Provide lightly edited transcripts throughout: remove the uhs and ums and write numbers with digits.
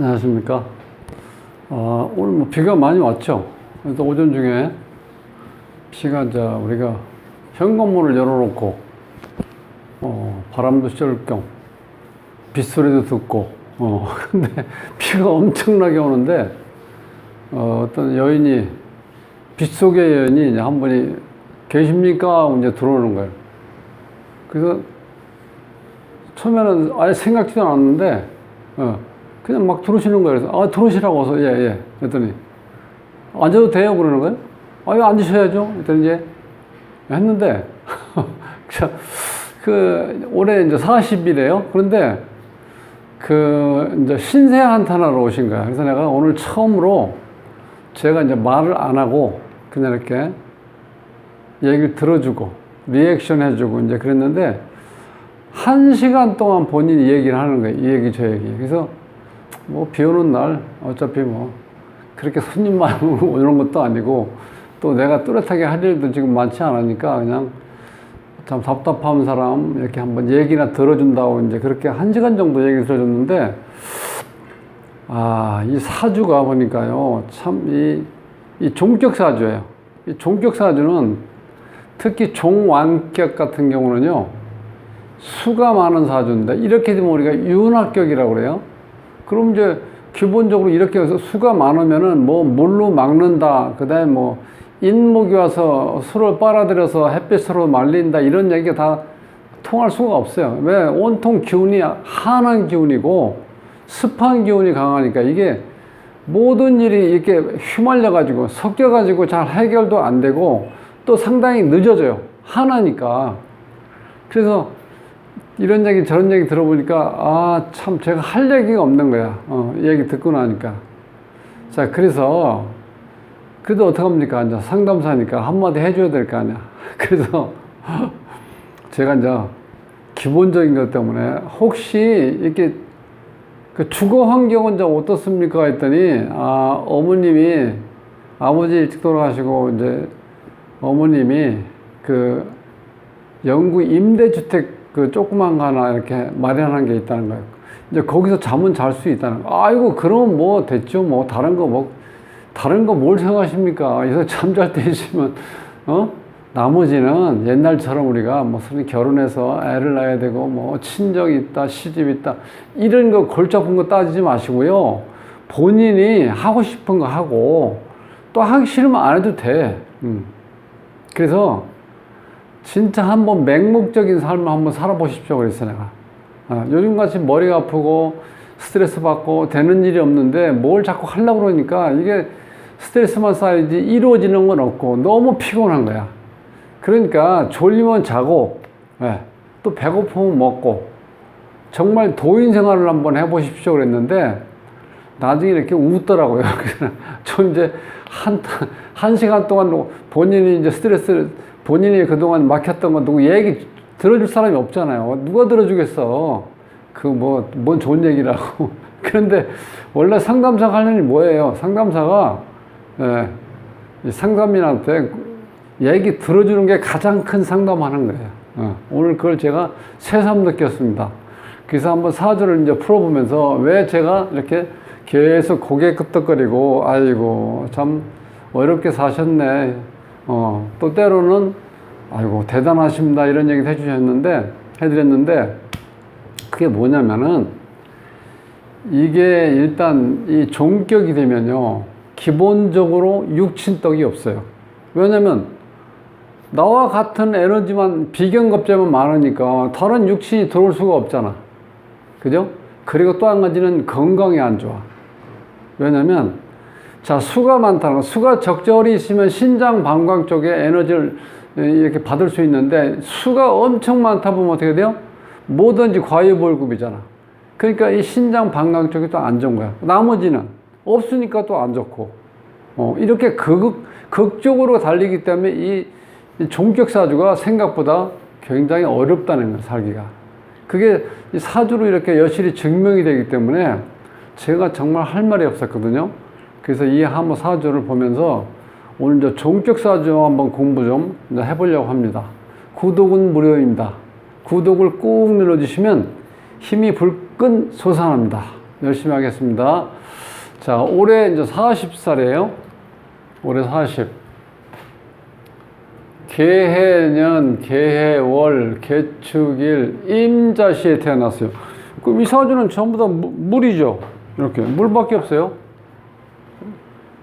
안녕하십니까. 오늘 뭐 비가 많이 왔죠. 그래서 오전 중에 비가 이제 우리가 현관문을 열어놓고 바람도 쐴 겸 빗소리도 듣고 근데 비가 엄청나게 오는데 어떤 여인이 빗속의 여인이 이제 한 분이 계십니까? 하고 이제 들어오는 거예요. 그래서 처음에는 아예 생각지도 않았는데 그냥 막 들어오시는 거예요. 그래서 들어오시라고 해서 예. 그랬더니 앉아도 돼요? 그러는 거예요. 예, 앉으셔야죠. 그랬더니 이제 했는데 올해 이제 40이래요. 그런데 이제 신세 한탄하러 오신 거야. 그래서 내가 오늘 처음으로 제가 이제 말을 안 하고 그냥 이렇게 얘기를 들어주고 리액션 해주고 이제 그랬는데 1시간 동안 본인이 얘기를 하는 거예요. 이 얘기 저 얘기. 그래서 뭐 비 오는 날 어차피 뭐 그렇게 손님 많이 오는 것도 아니고 또 내가 뚜렷하게 할 일도 지금 많지 않으니까 그냥 참 답답한 사람 이렇게 한번 얘기나 들어준다고 이제 그렇게 1시간 정도 얘기를 들어줬는데 이 사주가 보니까요 참 이 종격 사주예요. 이 종격 사주는 특히 종완격 같은 경우는요 수가 많은 사주인데 이렇게 되면 우리가 윤합격이라고 그래요. 그럼 이제 기본적으로 이렇게 해서 수가 많으면은 뭐 물로 막는다. 그 다음에 뭐 인목이 와서 술을 빨아들여서 햇빛으로 말린다. 이런 얘기가 다 통할 수가 없어요. 왜? 온통 기운이 한한 기운이고 습한 기운이 강하니까 이게 모든 일이 이렇게 휘말려가지고 섞여가지고 잘 해결도 안 되고 또 상당히 늦어져요. 하나니까. 그래서 이런 얘기 저런 얘기 들어보니까 참 제가 할 얘기가 없는 거야. 이 얘기 듣고 나니까. 자, 그래서 그래도 어떡합니까? 이제 상담사니까 한마디 해줘야 될 거 아니야. 그래서 제가 이제 기본적인 것 때문에 혹시 이렇게 그 주거 환경은 좀 어떻습니까? 했더니 어머님이 아버지 일찍 돌아가시고 이제 어머님이 그 영구 임대주택 그 조그만 거 하나 이렇게 마련한 게 있다는 거예요. 이제 거기서 잠은 잘 수 있다는 거. 아이고, 그럼 뭐 됐죠. 뭐 다른 거 뭘 생각하십니까? 그래서 잠잘 때 있으면, 나머지는 옛날처럼 우리가 무슨 결혼해서 애를 낳아야 되고, 뭐 친정이 있다, 시집 있다, 이런 거 골치 아픈 거 따지지 마시고요. 본인이 하고 싶은 거 하고, 또 하기 싫으면 안 해도 돼. 그래서, 진짜 한번 맹목적인 삶을 한번 살아보십시오. 그랬어, 내가. 요즘같이 머리가 아프고 스트레스 받고 되는 일이 없는데 뭘 자꾸 하려고 그러니까 이게 스트레스만 쌓이지 이루어지는 건 없고 너무 피곤한 거야. 그러니까 졸리면 자고, 또 배고프면 먹고 정말 도인 생활을 한번 해보십시오. 그랬는데 나중에 이렇게 웃더라고요. 저 이제 한 시간 동안 본인이 이제 본인이 그동안 막혔던 건 누구 얘기 들어줄 사람이 없잖아요. 누가 들어주겠어. 뭔 좋은 얘기라고. 그런데 원래 상담사가 하는 일이 뭐예요? 상담사가, 상담인한테 얘기 들어주는 게 가장 큰 상담하는 거예요. 오늘 그걸 제가 새삼 느꼈습니다. 그래서 한번 사주를 이제 풀어보면서 왜 제가 이렇게 계속 고개 끄덕거리고, 아이고, 참 어렵게 사셨네. 또 때로는 아이고 대단하십니다 이런 얘기도 해드렸는데 그게 뭐냐면은 이게 일단 이 종격이 되면요 기본적으로 육친떡이 없어요. 왜냐면 나와 같은 에너지만 비견겁제만 많으니까 다른 육친이 들어올 수가 없잖아. 그죠? 그리고 또 한 가지는 건강이 안 좋아. 왜냐면 자, 수가 많다는 거. 수가 적절히 있으면 신장 방광 쪽에 에너지를 이렇게 받을 수 있는데 수가 엄청 많다 보면 어떻게 돼요? 뭐든지 과유불급이잖아. 그러니까 이 신장 방광 쪽이 또 안 좋은 거야. 나머지는 없으니까 또 안 좋고. 이렇게 극적으로 달리기 때문에 이 종격사주가 생각보다 굉장히 어렵다는 거야, 살기가. 그게 이 사주로 이렇게 여실히 증명이 되기 때문에 제가 정말 할 말이 없었거든요. 그래서 이 한번 사주를 보면서 오늘 이제 종격 사주 한번 공부 좀 해보려고 합니다. 구독은 무료입니다. 구독을 꾹 눌러주시면 힘이 불끈 솟아납니다. 열심히 하겠습니다. 자, 올해 이제 40살이에요. 올해 40. 개해년, 개해월, 개축일, 임자시에 태어났어요. 그럼 이 사주는 전부 다 물이죠. 이렇게. 물밖에 없어요.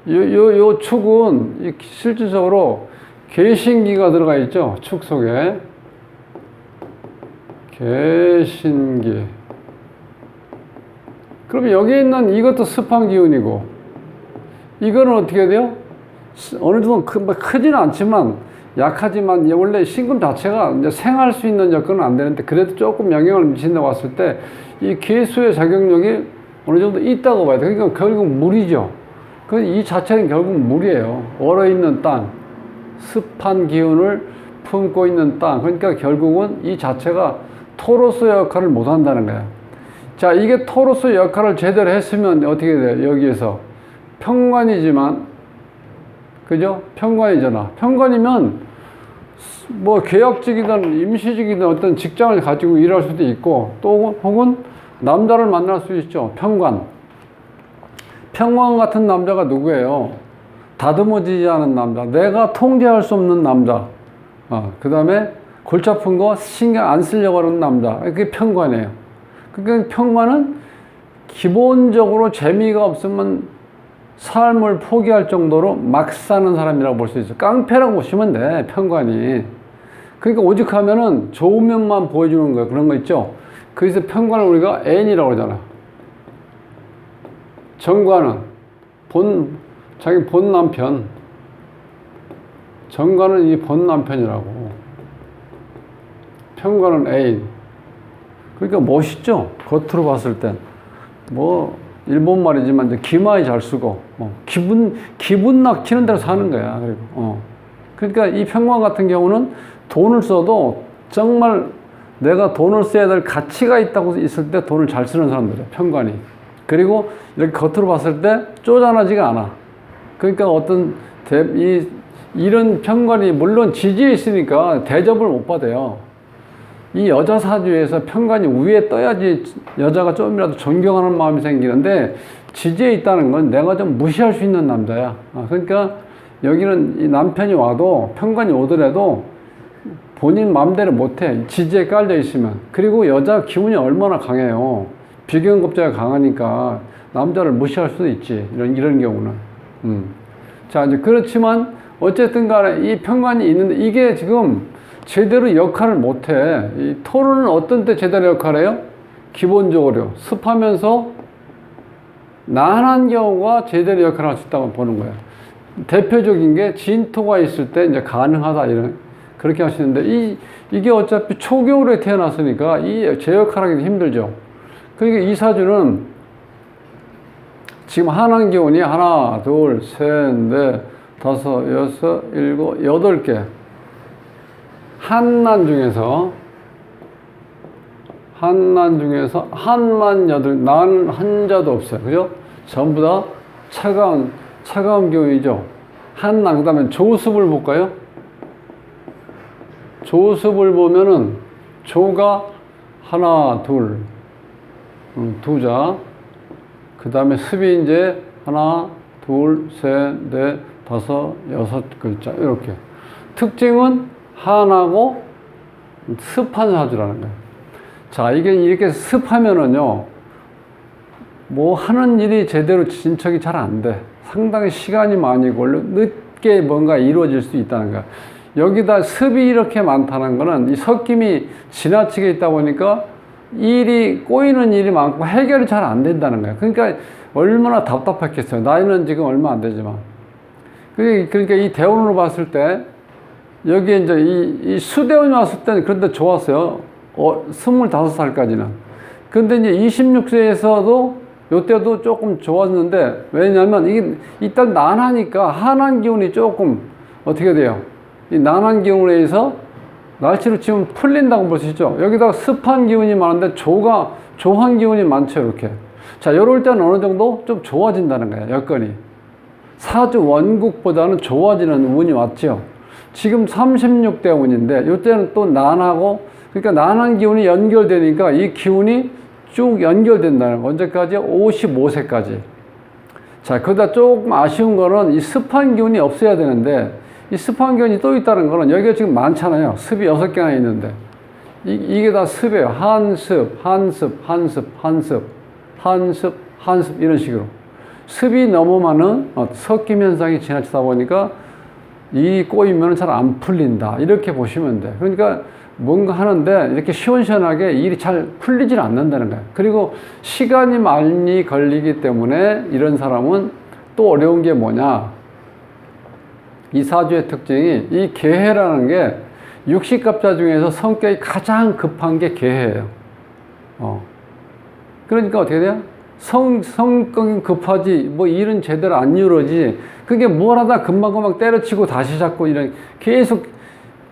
요 축은 실질적으로 개신기가 들어가 있죠. 축 속에. 개신기. 그럼 여기 있는 이것도 습한 기운이고, 이거는 어떻게 돼요? 어느 정도 크지는 않지만, 약하지만, 원래 신금 자체가 이제 생할 수 있는 여건은 안 되는데, 그래도 조금 영향을 미친다고 봤을 때, 이 개수의 작용력이 어느 정도 있다고 봐야 돼. 그러니까 결국 물이죠. 이 자체는 결국 물이에요. 얼어있는 땅, 습한 기운을 품고 있는 땅. 그러니까 결국은 이 자체가 토로서 역할을 못 한다는 거야. 자, 이게 토로서 역할을 제대로 했으면 어떻게 돼요? 여기에서 평관이지만, 그죠? 평관이잖아. 평관이면 뭐 계약직이든 임시직이든 어떤 직장을 가지고 일할 수도 있고, 또 혹은 남자를 만날 수 있죠. 평관. 평관 같은 남자가 누구예요? 다듬어지지 않은 남자. 내가 통제할 수 없는 남자. 그 다음에 골치 아픈 거 신경 안 쓰려고 하는 남자. 그게 평관이에요. 그러니까 평관은 기본적으로 재미가 없으면 삶을 포기할 정도로 막 사는 사람이라고 볼 수 있어요. 깡패라고 보시면 돼, 평관이. 그러니까 오직하면은 좋은 면만 보여주는 거예요. 그런 거 있죠? 그래서 평관을 우리가 애인이라고 그러잖아. 정관은 자기 본 남편. 정관은 이 본 남편이라고. 평관은 애인. 그러니까 멋있죠? 겉으로 봤을 땐. 뭐, 일본 말이지만, 이제 기마이 잘 쓰고, 기분 낙치는 대로 사는 거야. 그리고, 그러니까 이 평관 같은 경우는 돈을 써도 정말 내가 돈을 써야 될 가치가 있다고 있을 때 돈을 잘 쓰는 사람들이야, 평관이. 그리고 이렇게 겉으로 봤을 때 쪼잔하지가 않아. 그러니까 이런 평관이 물론 지지에 있으니까 대접을 못 받아요. 이 여자 사주에서 평관이 위에 떠야지 여자가 좀이라도 존경하는 마음이 생기는데, 지지에 있다는 건 내가 좀 무시할 수 있는 남자야. 그러니까 여기는 이 남편이 와도, 평관이 오더라도 본인 마음대로 못해. 지지에 깔려 있으면. 그리고 여자 기운이 얼마나 강해요. 비견급자가 강하니까 남자를 무시할 수도 있지. 이런 경우는. 자, 이제 그렇지만 어쨌든 간에 이 평관이 있는데, 이게 지금 제대로 역할을 못해. 이 토로는 어떤 때 제대로 역할을 해요? 기본적으로 습하면서 난한 경우가 제대로 역할을 할 수 있다고 보는 거예요. 대표적인 게 진토가 있을 때 이제 가능하다, 그렇게 하시는데, 이게 어차피 초겨울에 태어났으니까 제 역할 하기도 힘들죠. 그러니까 이 사주는 지금 한한 기운이 하나, 둘, 셋, 넷, 다섯, 여섯, 일곱, 8개. 한난 중에서 한만 8, 난 한자도 없어요. 그죠? 전부 다 차가운 기운이죠. 한난, 그 다음에 조습을 볼까요? 조습을 보면은 조가 하나, 둘, 두 자. 그 다음에 습이 이제 하나, 둘, 셋, 넷, 다섯, 6글자. 이렇게. 특징은 한하고 습한 사주라는 거예요. 자, 이게 이렇게 습하면은요, 뭐 하는 일이 제대로 진척이 잘 안 돼. 상당히 시간이 많이 걸려 늦게 뭔가 이루어질 수 있다는 거야. 여기다 습이 이렇게 많다는 거는 이 섞임이 지나치게 있다 보니까 꼬이는 일이 많고 해결이 잘 안 된다는 거야. 그러니까 얼마나 답답했겠어요. 나이는 지금 얼마 안 되지만. 그러니까 이 대운으로 봤을 때, 여기에 이제 이 수대운이 왔을 때는 그런데 좋았어요. 25살까지는. 근데 이제 26세에서도 요때도 조금 좋았는데, 왜냐면 이게 일단 난하니까 한한 기운이 조금 어떻게 돼요? 이 난한 기운에 의해서 날씨로 치면 풀린다고 볼 수 있죠. 여기다가 습한 기운이 많은데 조한 기운이 많죠, 이렇게. 자, 요럴 때는 어느 정도 좀 좋아진다는 거예요, 여건이. 사주 원국보다는 좋아지는 운이 왔죠. 지금 36대 운인데, 요때는 또 난하고, 그러니까 난한 기운이 연결되니까 이 기운이 쭉 연결된다는 거. 언제까지? 55세까지. 자, 그러다 조금 아쉬운 거는 이 습한 기운이 없어야 되는데, 이 습한 기운이 또 있다는 거는 여기가 지금 많잖아요. 습이 6개나 있는데. 이게 다 습이에요. 한습, 한습, 한습, 한습, 한습, 한습, 이런 식으로. 습이 너무 많은 섞임 현상이 지나치다 보니까 이 꼬이면 잘 안 풀린다. 이렇게 보시면 돼. 그러니까 뭔가 하는데 이렇게 시원시원하게 일이 잘 풀리질 않는다는 거예요. 그리고 시간이 많이 걸리기 때문에 이런 사람은 또 어려운 게 뭐냐. 이 사주의 특징이 이 계해라는 게 육식갑자 중에서 성격이 가장 급한 게 계해예요. 그러니까 어떻게 돼요? 성격이 급하지, 뭐 일은 제대로 안 이루어지. 그게 뭘 하다 금방금방 때려치고 다시 잡고 이런 계속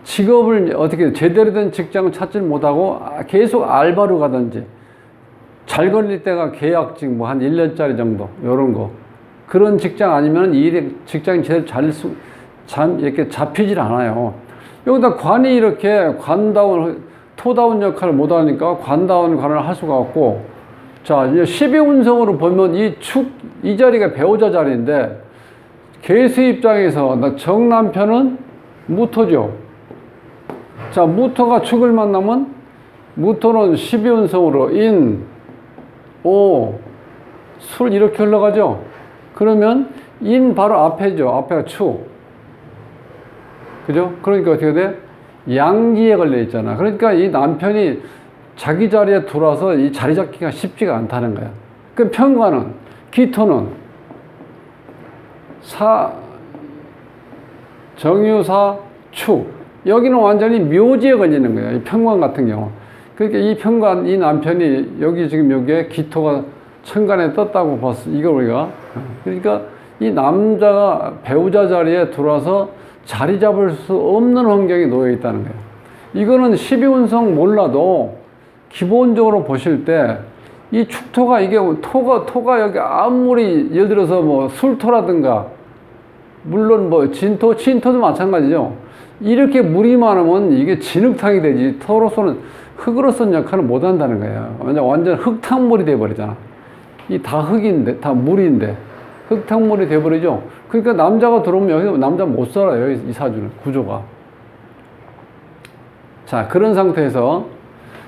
직업을 어떻게 제대로 된 직장을 찾지 못하고 계속 알바로 가든지 잘 걸릴 때가 계약직 뭐 한 1년짜리 정도 요런 거 그런 직장 아니면 직장이 제대로 이렇게 잡히질 않아요. 여기다 관이 이렇게 토다운 역할을 못 하니까 관다운 관을 할 수가 없고, 자, 이제 12운성으로 보면 이 자리가 배우자 자리인데, 계수 입장에서 정남편은 무토죠. 자, 무토가 축을 만나면, 무토는 12운성으로 인, 오, 술 이렇게 흘러가죠. 그러면 인 바로 앞에죠. 앞에가 축. 그죠? 그러니까 어떻게 돼? 양기에 걸려 있잖아. 그러니까 이 남편이 자기 자리에 들어와서 이 자리 잡기가 쉽지가 않다는 거야. 그 편관은, 기토는 정유사, 축. 여기는 완전히 묘지에 걸리는 거야. 이 편관 같은 경우. 그러니까 이 편관, 이 남편이 여기에 기토가 천간에 떴다고 봤어. 이걸 우리가. 그러니까 이 남자가 배우자 자리에 들어와서 자리 잡을 수 없는 환경에 놓여 있다는 거예요. 이거는 12운성 몰라도 기본적으로 보실 때 이 축토가 이게 토가 여기 아무리 예를 들어서 뭐 술토라든가 물론 뭐 진토도 마찬가지죠. 이렇게 물이 많으면 이게 진흙탕이 되지 토로서는 흙으로서는 역할을 못 한다는 거예요. 완전 흙탕물이 돼버리잖아. 이 다 흙인데 다 물인데 흙탕물이 돼버리죠. 그러니까 남자가 들어오면 여기 남자 못 살아요. 이 사주는 구조가. 자, 그런 상태에서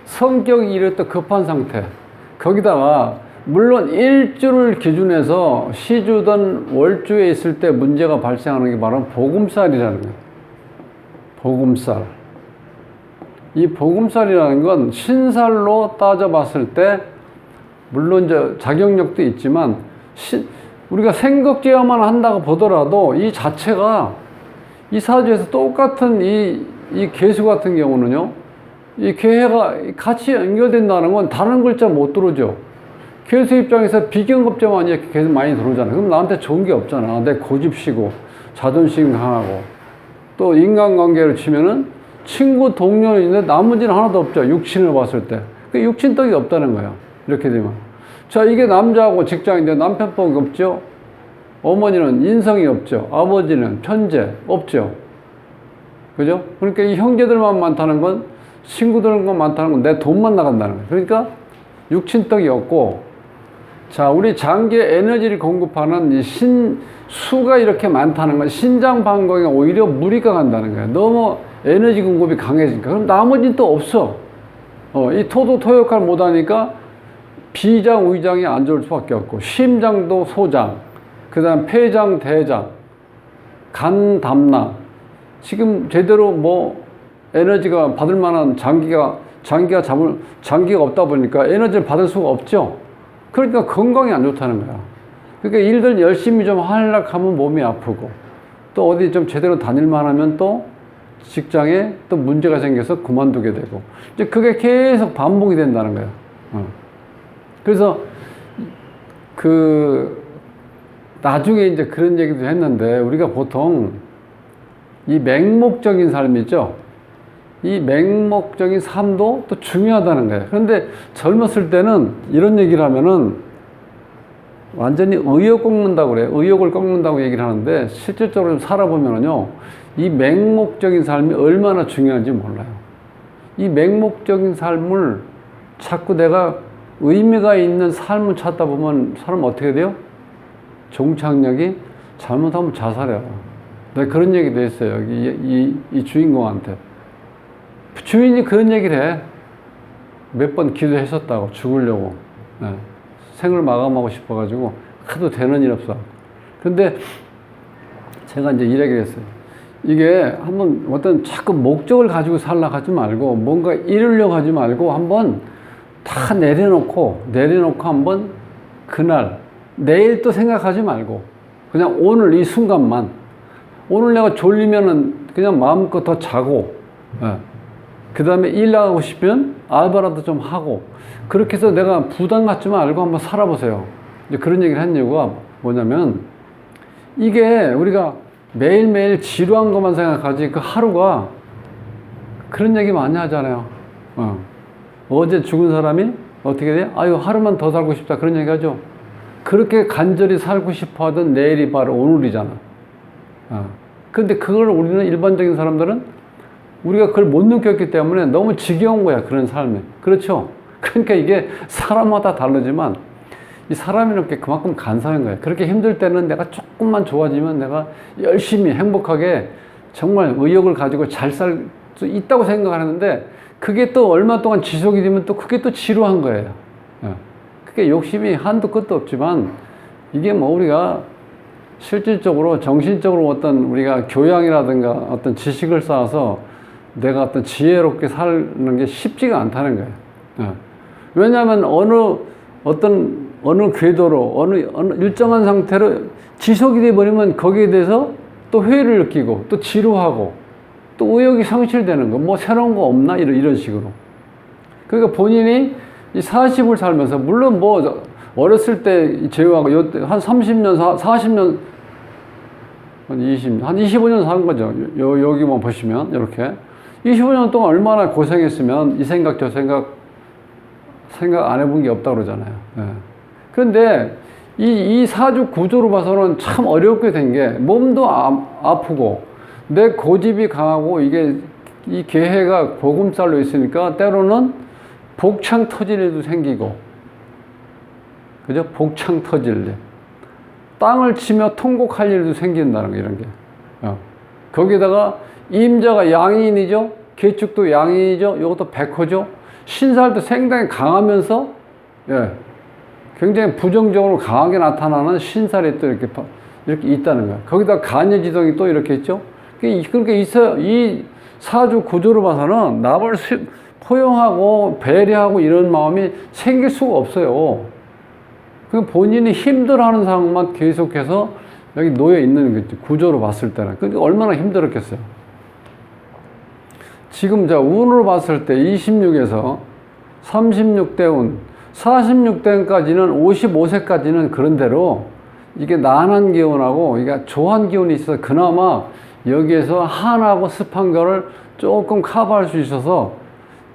성격이 이렇다 급한 상태. 거기다가 물론 일주를 기준해서 시주든 월주에 있을 때 문제가 발생하는 게 바로 보금살이라는 거예요. 보금살. 이 보금살이라는 건 신살로 따져봤을 때 물론 이제 자격력도 있지만 우리가 생각제어만 한다고 보더라도 이 자체가 이 사주에서 똑같은 이 계수 같은 경우는요, 이 계해가 같이 연결된다는 건 다른 글자 못 들어오죠. 계수 입장에서 비경급제만 이렇게 계속 많이 들어오잖아요. 그럼 나한테 좋은 게 없잖아. 내 고집시고 자존심 강하고 또 인간관계를 치면은 친구 동료는 있는데 나머지는 하나도 없죠. 육친을 봤을 때. 그 육친떡이 없다는 거야. 이렇게 되면. 자, 이게 남자하고 직장인데 남편복이 없죠. 어머니는 인성이 없죠. 아버지는 편재 없죠. 그죠? 그러니까 이 형제들만 많다는 건, 친구들만 많다는 건 내 돈만 나간다는 거예요. 그러니까 육친떡이 없고, 자, 우리 장기에 에너지를 공급하는 이 수가 이렇게 많다는 건 신장 방광에 오히려 무리가 간다는 거예요. 너무 에너지 공급이 강해지니까. 그럼 나머지는 또 없어. 이 토도 토 역할 못 하니까 비장, 위장이 안 좋을 수밖에 없고, 심장도 소장, 그 다음 폐장, 대장, 간, 담낭. 지금 제대로 뭐 에너지가 받을 만한 장기가 없다 보니까 에너지를 받을 수가 없죠. 그러니까 건강이 안 좋다는 거야. 그러니까 일들 열심히 좀 하려고 몸이 아프고, 또 어디 좀 제대로 다닐만 하면 또 직장에 또 문제가 생겨서 그만두게 되고, 이제 그게 계속 반복이 된다는 거예요. 그래서 나중에 이제 그런 얘기도 했는데, 우리가 보통 이 맹목적인 삶이죠. 이 맹목적인 삶도 또 중요하다는 거예요. 그런데 젊었을 때는 이런 얘기를 하면은 완전히 의욕 꺾는다고 그래요. 의욕을 꺾는다고 얘기를 하는데, 실질적으로 살아보면은요, 이 맹목적인 삶이 얼마나 중요한지 몰라요. 이 맹목적인 삶을 자꾸 내가 의미가 있는 삶을 찾다 보면 사람 어떻게 돼요? 종착역이 잘못하면 자살해요. 내가 그런 얘기도 했어요. 이 주인공한테. 주인이 그런 얘기를 해. 몇 번 기도했었다고, 죽으려고. 네. 생을 마감하고 싶어가지고, 하도 되는 일 없어. 근데 제가 이제 이야기를 했어요. 이게 한번 어떤 자꾸 목적을 가지고 살려고 하지 말고, 뭔가 이루려고 하지 말고, 한번 다 내려놓고 한번 그날, 내일 또 생각하지 말고, 그냥 오늘 이 순간만, 오늘 내가 졸리면은 그냥 마음껏 더 자고, 그 다음에 일 나가고 싶으면 알바라도 좀 하고, 그렇게 해서 내가 부담 갖지 말고 한번 살아보세요. 이제 그런 얘기를 한 이유가 뭐냐면, 이게 우리가 매일매일 지루한 것만 생각하지, 그 하루가 그런 얘기 많이 하잖아요. 어제 죽은 사람이 어떻게 돼? 아유, 하루만 더 살고 싶다. 그런 얘기 하죠. 그렇게 간절히 살고 싶어 하던 내일이 바로 오늘이잖아. 근데 그걸 우리는 일반적인 사람들은 우리가 그걸 못 느꼈기 때문에 너무 지겨운 거야, 그런 삶이. 그렇죠? 그러니까 이게 사람마다 다르지만 이 사람이라는 게 그만큼 간사한 거예요. 그렇게 힘들 때는 내가 조금만 좋아지면 내가 열심히 행복하게 정말 의욕을 가지고 잘 살 수 있다고 생각하는데, 그게 또 얼마 동안 지속이 되면 또 그게 또 지루한 거예요. 그게 욕심이 한도 끝도 없지만, 이게 뭐 우리가 실질적으로 정신적으로 어떤 우리가 교양이라든가 어떤 지식을 쌓아서 내가 어떤 지혜롭게 사는 게 쉽지가 않다는 거예요. 왜냐하면 어느 궤도로 어느 일정한 상태로 지속이 돼 버리면 거기에 대해서 또 회의를 느끼고 또 지루하고 또 의욕이 상실되는 거, 뭐 새로운 거 없나 이런 식으로. 그러니까 본인이 이 40을 살면서, 물론 뭐 어렸을 때 제외하고 한 30년 40년 한 25년 산 거죠. 여기만 보시면 이렇게 25년 동안 얼마나 고생했으면 이 생각 저 생각 안 해본 게 없다고 그러잖아요. 그런데 이 사주 구조로 봐서는 참 어렵게 된 게, 몸도 아프고 내 고집이 강하고 이게 이 계해가 보금살로 있으니까 때로는 복창 터질 일도 생기고, 그죠? 복창 터질 일. 땅을 치며 통곡할 일도 생긴다는 거, 이런 게. 거기다가 임자가 양인이죠? 계축도 양인이죠? 이것도 백호죠? 신살도 상당히 강하면서, 굉장히 부정적으로 강하게 나타나는 신살이 또 이렇게 있다는 거예요. 거기다 간여지동이 또 이렇게 있죠? 그러니까 이 사주 구조로 봐서는 남을 포용하고 배려하고 이런 마음이 생길 수가 없어요. 본인이 힘들어하는 상황만 계속해서 여기 놓여 있는 거지, 구조로 봤을 때는. 그러니까 얼마나 힘들었겠어요. 지금 운으로 봤을 때 26에서 36대 운, 46대까지는 55세까지는 그런대로 이게 난한 기운하고 이게 조한 기운이 있어서 그나마 여기에서 한하고 습한 거를 조금 커버할 수 있어서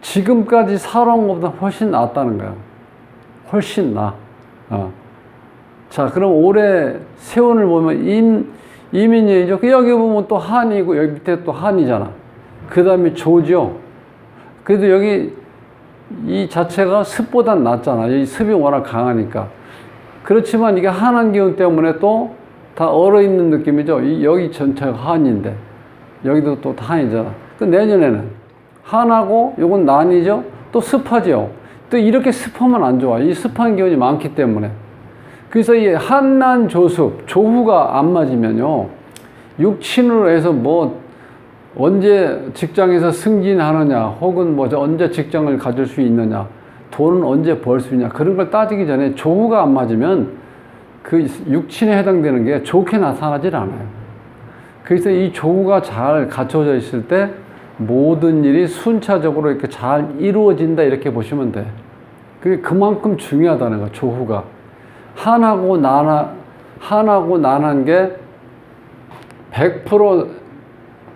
지금까지 살아온 것보다 훨씬 낫다는 거야. 훨씬 나. 자, 그럼 올해 세운을 보면 이민년이죠. 여기 보면 또 한이고 여기 밑에 또 한이잖아. 그 다음에 조죠. 그래도 여기 이 자체가 습보단 낫잖아. 이 습이 워낙 강하니까. 그렇지만 이게 한한 기운 때문에 또 다 얼어있는 느낌이죠. 여기 전체가 한인데 여기도 또 한이잖아. 그 내년에는 한하고 요건 난이죠. 또 습하죠. 또 이렇게 습하면 안 좋아. 이 습한 기운이 많기 때문에. 그래서 이 한난 조습, 조후가 안 맞으면요, 육친으로 해서 뭐 언제 직장에서 승진하느냐, 혹은 뭐 언제 직장을 가질 수 있느냐, 돈은 언제 벌 수 있냐, 그런 걸 따지기 전에 조후가 안 맞으면 그 육친에 해당되는 게 좋게 나타나질 않아요. 그래서 이 조후가 잘 갖춰져 있을 때 모든 일이 순차적으로 이렇게 잘 이루어진다, 이렇게 보시면 돼. 그게 그만큼 중요하다는 거야, 조후가. 한하고 난한 게 100%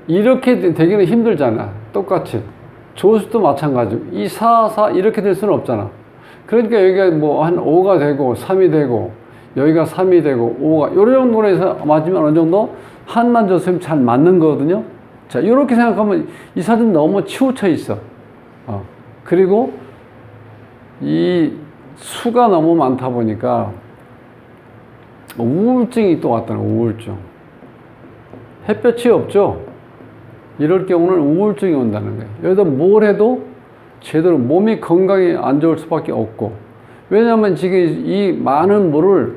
이렇게 되기는 힘들잖아. 똑같이. 조수도 마찬가지고. 이 4 이렇게 될 수는 없잖아. 그러니까 여기가 뭐 한 5가 되고 3이 되고 여기가 3이 되고 5가 요런 정도로 해서 맞으면 어느 정도 한난 조수면 잘 맞는 거거든요. 자, 이렇게 생각하면 이 사진 너무 치우쳐 있어. 그리고 이 수가 너무 많다 보니까 우울증이 또 왔다는 거예요. 우울증. 햇볕이 없죠. 이럴 경우는 우울증이 온다는 거예요. 여기다 뭘 해도 제대로 몸이 건강이 안 좋을 수밖에 없고, 왜냐하면 지금 이 많은 물을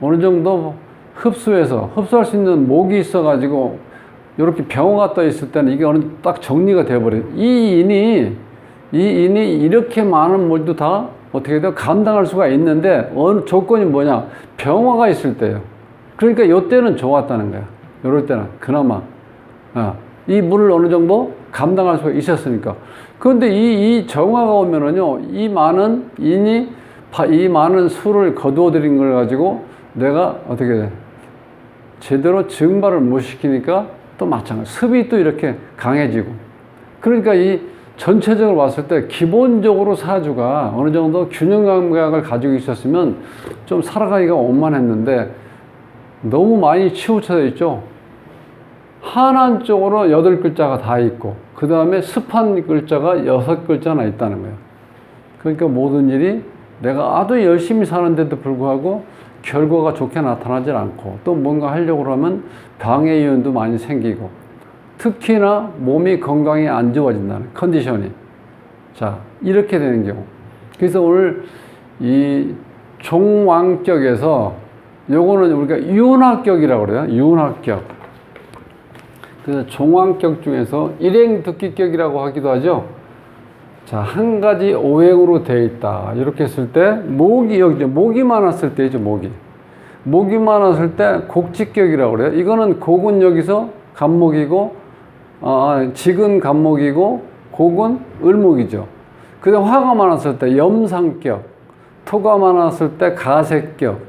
어느 정도 흡수해서 흡수할 수 있는 목이 있어 가지고 이렇게 병원 갔다 있을 때는 이게 어느 딱 정리가 돼버려요. 이 인이 이렇게 많은 물도 다 어떻게 돼요? 감당할 수가 있는데 어느 조건이 뭐냐? 병화가 있을 때예요. 그러니까 이때는 좋았다는 거야. 이럴 때는 그나마 이 물을 어느 정도 감당할 수가 있었으니까. 그런데 이 정화가 오면은요, 이 많은 인이 이 많은 수를 거두어 들인 걸 가지고 내가 어떻게 돼? 제대로 증발을 못 시키니까 또 마찬가지. 습이 또 이렇게 강해지고. 그러니까 이 전체적으로 봤을 때 기본적으로 사주가 어느 정도 균형 감각을 가지고 있었으면 좀 살아가기가 원만했는데 너무 많이 치우쳐져 있죠. 한한 쪽으로 8글자가 다 있고 그 다음에 습한 글자가 6글자나 있다는 거예요. 그러니까 모든 일이 내가 아주 열심히 사는데도 불구하고 결과가 좋게 나타나질 않고 또 뭔가 하려고 하면 방해 요인도 많이 생기고 특히나 몸이 건강이 안 좋아진다는 컨디션이. 자, 이렇게 되는 경우. 그래서 오늘 이 종왕격에서 요거는 우리가 윤학격이라고 그래요. 윤학격. 그래서 종왕격 중에서 일행득기격이라고 하기도 하죠. 자, 한 가지 오행으로 되어 있다. 이렇게 했을 때 목이 여기 목이 많았을 때죠. 목이 많았을 때 곡직격이라고 그래요. 이거는 곡은 여기서 간목이고 직은 간목이고 곡은 을목이죠. 그다음 화가 많았을 때 염상격, 토가 많았을 때 가색격,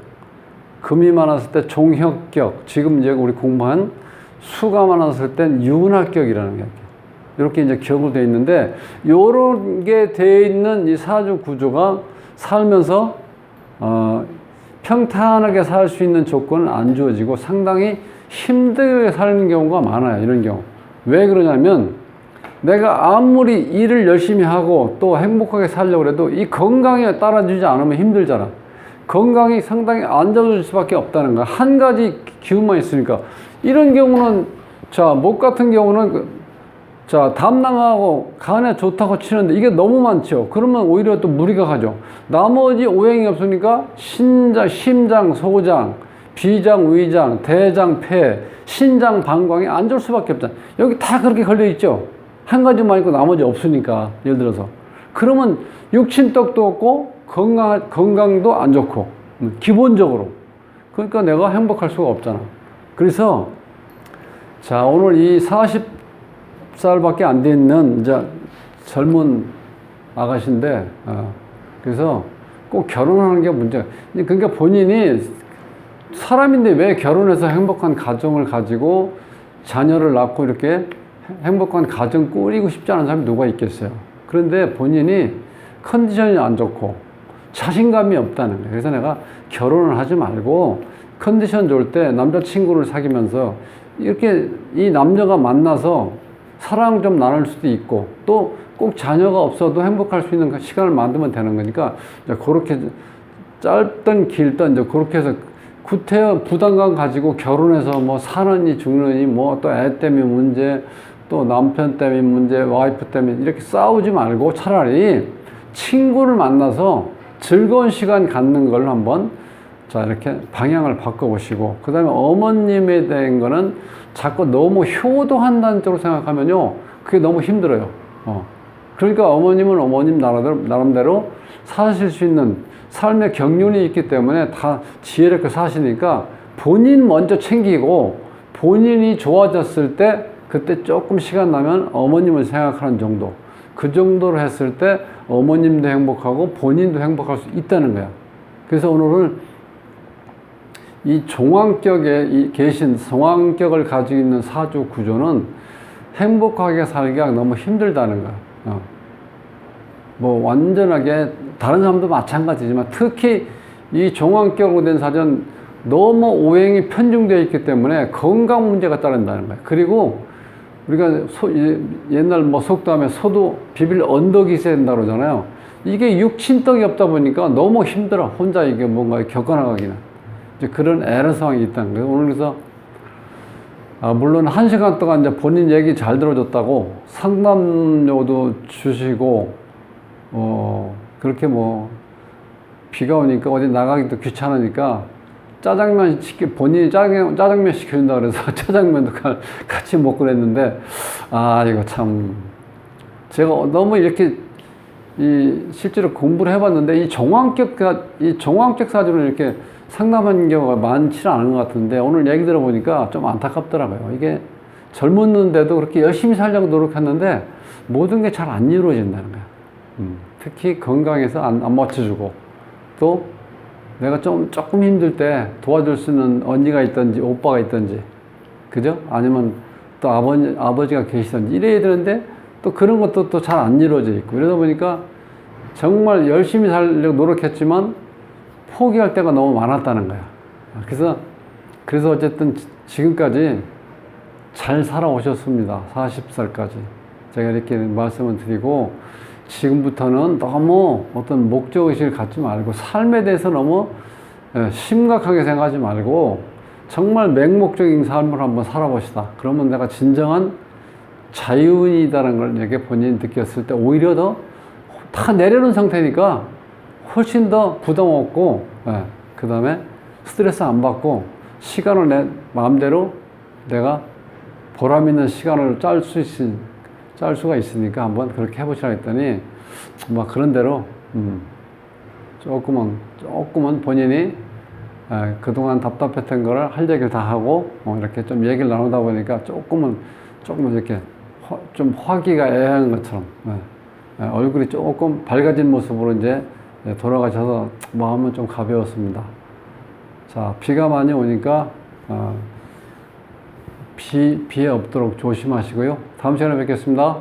금이 많았을 때 종혁격, 지금 이제 우리 공부한 수가 많았을 땐 윤학격이라는 게 이렇게 이제 격으로 되어 있는데, 요런 게 되어 있는 이 사주 구조가 살면서 평탄하게 살 수 있는 조건은 안 주어지고 상당히 힘들게 사는 경우가 많아요. 이런 경우. 왜 그러냐면 내가 아무리 일을 열심히 하고 또 행복하게 살려고 해도 이 건강에 따라주지 않으면 힘들잖아. 건강이 상당히 안 좋아질 수밖에 없다는 거야. 한 가지 기운만 있으니까. 이런 경우는 자, 목 같은 경우는 자, 담낭하고 간에 좋다고 치는데 이게 너무 많죠. 그러면 오히려 또 무리가 가죠. 나머지 오행이 없으니까 심장, 소장, 비장, 위장, 대장, 폐, 신장, 방광이 안 좋을 수밖에 없잖아. 여기 다 그렇게 걸려 있죠. 한 가지만 있고 나머지 없으니까. 예를 들어서. 그러면 육친떡도 없고 건강도 안 좋고 기본적으로. 그러니까 내가 행복할 수가 없잖아. 그래서 자, 오늘 이 40살밖에 안 돼 있는 이제 젊은 아가씨인데 그래서 꼭 결혼하는 게 문제야. 그러니까 본인이 사람인데 왜 결혼해서 행복한 가정을 가지고 자녀를 낳고 이렇게 행복한 가정 꾸리고 싶지 않은 사람이 누가 있겠어요. 그런데 본인이 컨디션이 안 좋고 자신감이 없다는 거예요. 그래서 내가 결혼을 하지 말고 컨디션 좋을 때 남자친구를 사귀면서 이렇게 이 남녀가 만나서 사랑 좀 나눌 수도 있고 또 꼭 자녀가 없어도 행복할 수 있는 시간을 만들면 되는 거니까 그렇게 짧든 길든 이제 그렇게 해서 구태여 부담감 가지고 결혼해서 뭐 사느니 죽느니 뭐 또 애 때문에 문제 또 남편 때문에 문제 와이프 때문에 이렇게 싸우지 말고 차라리 친구를 만나서 즐거운 시간 갖는 걸 한번 자 이렇게 방향을 바꿔보시고 그 다음에 어머님에 대한 거는 자꾸 너무 효도한다는 쪽으로 생각하면요 그게 너무 힘들어요. 그러니까 어머님은 어머님 나름대로 사실 수 있는 삶의 경륜이 있기 때문에 다 지혜롭게 사시니까 본인 먼저 챙기고 본인이 좋아졌을 때 그때 조금 시간 나면 어머님을 생각하는 정도 그 정도로 했을 때 어머님도 행복하고 본인도 행복할 수 있다는 거야. 그래서 오늘은 이 종왕격에 계신 성왕격을 가지고 있는 사주 구조는 행복하게 살기가 너무 힘들다는 거야. 뭐 완전하게 다른 사람도 마찬가지지만 특히 이 종왕격으로 된 사주는 너무 오행이 편중되어 있기 때문에 건강 문제가 따른다는 거야. 그리고 우리가 옛날 뭐 속담에 소도 비빌 언덕이 있어야 된다고 그러잖아요. 이게 육친떡이 없다 보니까 너무 힘들어. 혼자 이게 뭔가 겪어나가기는. 이제 그런 애로사항이 있다는 거예요. 오늘 그래서, 물론 1시간 동안 이제 본인 얘기 잘 들어줬다고 상담료도 주시고, 그렇게 뭐, 비가 오니까 어디 나가기도 귀찮으니까 짜장면 본인이 짜장면 시켜준다 그래서 짜장면도 같이 먹고 그랬는데, 이거 참, 제가 너무 이렇게 실제로 공부를 해봤는데, 이 종합격 사주를 이렇게 상담한 경우가 많지는 않은 것 같은데, 오늘 얘기 들어보니까 좀 안타깝더라고요. 이게 젊었는데도 그렇게 열심히 살려고 노력했는데, 모든 게 잘 안 이루어진다는 거야. 특히 건강에서 안 맞춰주고, 또 내가 조금 힘들 때 도와줄 수 있는 언니가 있든지, 오빠가 있든지, 그죠? 아니면 또 아버지가 계시든지, 이래야 되는데, 또 그런 것도 또 잘 안 이루어져 있고, 이러다 보니까 정말 열심히 살려고 노력했지만 포기할 때가 너무 많았다는 거야. 그래서 어쨌든 지금까지 잘 살아오셨습니다. 40살까지. 제가 이렇게 말씀을 드리고, 지금부터는 너무 어떤 목적의식을 갖지 말고, 삶에 대해서 너무 심각하게 생각하지 말고, 정말 맹목적인 삶을 한번 살아봅시다. 그러면 내가 진정한 자유인이다라는 걸 이렇게 본인이 느꼈을 때 오히려 더 다 내려놓은 상태니까 훨씬 더 부담 없고, 그 다음에 스트레스 안 받고, 시간을 내 마음대로 내가 보람 있는 시간을 짤 수가 있으니까 한번 그렇게 해보시라 했더니, 막 그런 대로, 조금은 본인이 그동안 답답했던 거를 할 얘기를 다 하고, 이렇게 좀 얘기를 나누다 보니까 조금은 이렇게 좀 화기가 애한 것처럼, 얼굴이 조금 밝아진 모습으로 이제 돌아가셔서 마음은 좀 가벼웠습니다. 자, 비가 많이 오니까, 피해 없도록 조심하시고요. 다음 시간에 뵙겠습니다.